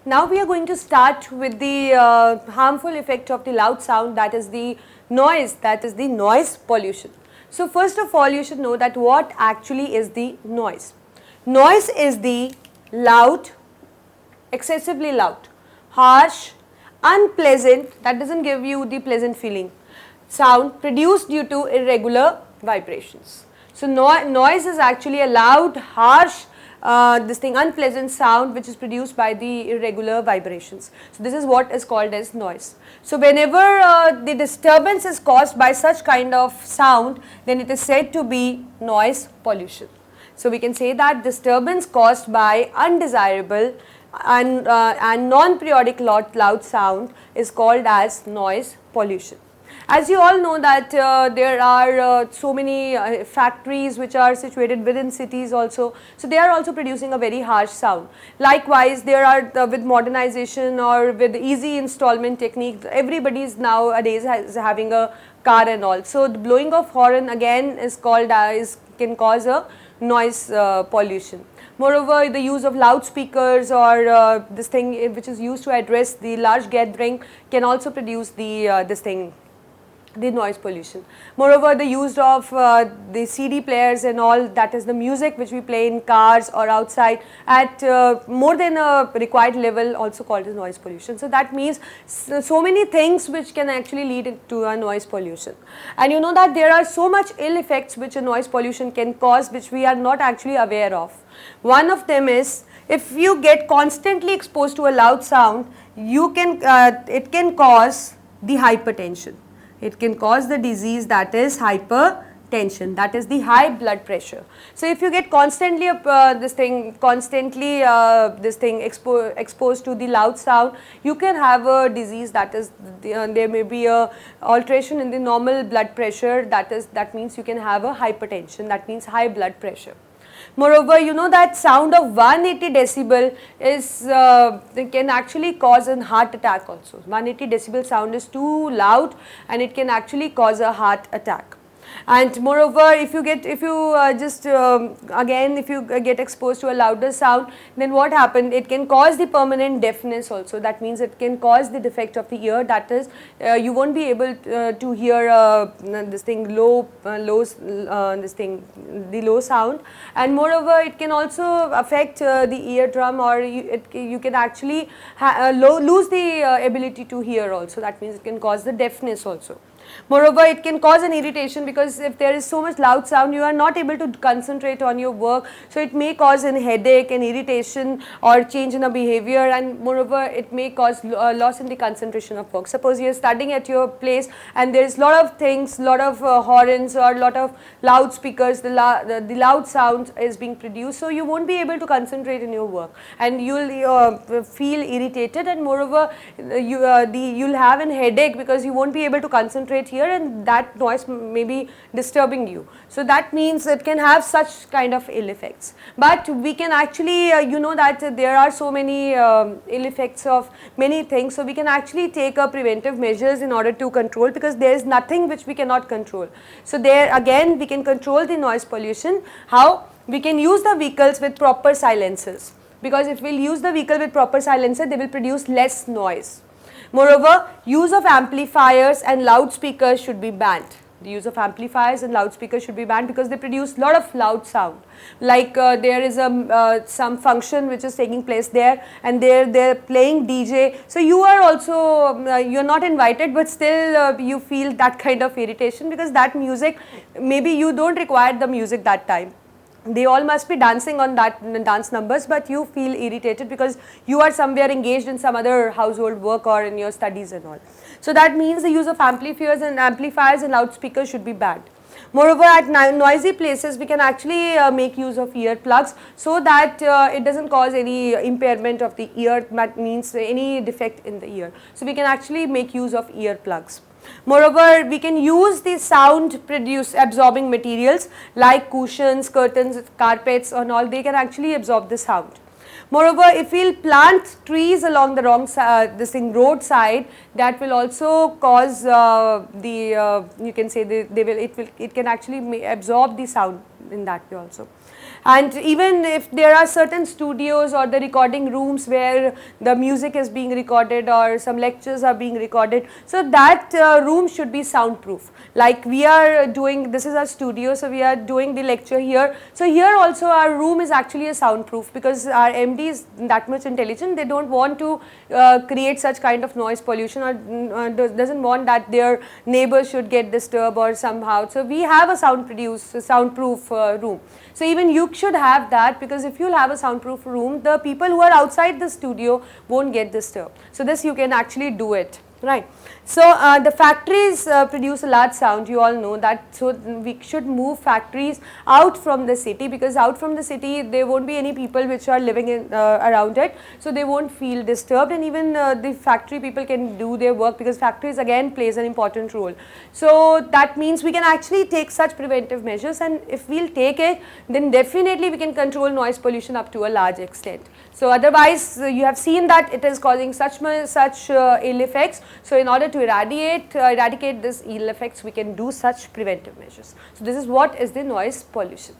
Now we are going to start with the harmful effect of the loud sound, that is the noise pollution. So first of all, you should know that what actually is the noise. Noise is the loud, excessively loud, harsh, unpleasant, that doesn't give you the pleasant feeling, sound produced due to irregular vibrations. So noise is actually a loud, harsh, unpleasant sound which is produced by the irregular vibrations. So this is what is called as noise. So whenever the disturbance is caused by such kind of sound, then it is said to be noise pollution. So we can say that disturbance caused by undesirable and non-periodic loud sound is called as noise pollution. As you all know that there are so many factories which are situated within cities also, so they are also producing a very harsh sound. Likewise, there are with modernization or with easy installment technique, everybody is nowadays having a car and all. So the blowing of horn again is called can cause a noise pollution. Moreover, the use of loudspeakers or this thing which is used to address the large gathering can also produce the noise pollution. Moreover, the use of the CD players and all, that is the music which we play in cars or outside at more than a required level, also called as noise pollution. So that means so many things which can actually lead to a noise pollution. And you know that there are so much ill effects which a noise pollution can cause, which we are not actually aware of. One of them is, if you get constantly exposed to a loud sound, it can cause the hypertension. It can cause the disease that is hypertension, that is the high blood pressure. So if you get constantly exposed to the loud sound, you can have a disease that is there may be a alteration in the normal blood pressure, that means you can have a hypertension, that means high blood pressure. Moreover, you know that sound of 180 decibel can actually cause a heart attack also. 180 decibel sound is too loud and it can actually cause a heart attack. And moreover, if you get exposed to a louder sound, then what happened? It can cause the permanent deafness also. That means it can cause the defect of the ear. That is, you won't be able to hear the low sound. And moreover, it can also affect the eardrum, or you can actually lose the ability to hear also. That means it can cause the deafness also. Moreover, it can cause an irritation, because if there is so much loud sound, you are not able to concentrate on your work. So it may cause an headache, an irritation, or change in the behavior, and moreover, it may cause loss in the concentration of work. Suppose you are studying at your place and there is lot of things, lot of horns or lot of loudspeakers, the loud sound is being produced, so you won't be able to concentrate in your work, and you will feel irritated, and moreover, you'll have an headache because you won't be able to concentrate here, and that noise may be disturbing you. So that means it can have such kind of ill effects. But we can actually, you know that there are so many ill effects of many things, so we can actually take preventive measures in order to control, because there is nothing which we cannot control. So there again we can control the noise pollution. How? We can use the vehicles with proper silencers, because if we'll use the vehicle with proper silencer, they will produce less noise. Moreover, use of amplifiers and loudspeakers should be banned. The use of amplifiers and loudspeakers should be banned, because they produce lot of loud sound. Like there is some function which is taking place there, and they're playing DJ. So you are also you're not invited, but still you feel that kind of irritation, because that music, maybe you don't require the music that time. They all must be dancing on that dance numbers, but you feel irritated because you are somewhere engaged in some other household work or in your studies and all. So that means the use of amplifiers and loudspeakers should be banned. Moreover, at noisy places, we can actually make use of earplugs, so that it doesn't cause any impairment of the ear, that means any defect in the ear. So we can actually make use of earplugs. Moreover, we can use the sound absorbing materials like cushions, curtains, carpets and all. They can actually absorb the sound. Moreover, if we'll plant trees along the roadside, that will also cause you can say it can actually absorb the sound in that way also. And even if there are certain studios or the recording rooms where the music is being recorded or some lectures are being recorded, so that room should be soundproof. Like we are doing, this is our studio, so we are doing the lecture here. So here also our room is actually a soundproof, because our MD is that much intelligent, they don't want to create such kind of noise pollution, or doesn't want that their neighbors should get disturbed or somehow. So we have a soundproof room. So even you should have that, because if you'll have a soundproof room, the people who are outside the studio won't get disturbed. So this you can actually do it, right. So the factories produce a large sound, you all know that. So we should move factories out from the city, because out from the city there won't be any people which are living in around it, so they won't feel disturbed, and even the factory people can do their work, because factories again plays an important role. So that means we can actually take such preventive measures, and if we'll take it, then definitely we can control noise pollution up to a large extent. So otherwise you have seen that it is causing such ill effects. So in order to eradicate this ill effects, we can do such preventive measures. So this is what is the noise pollution.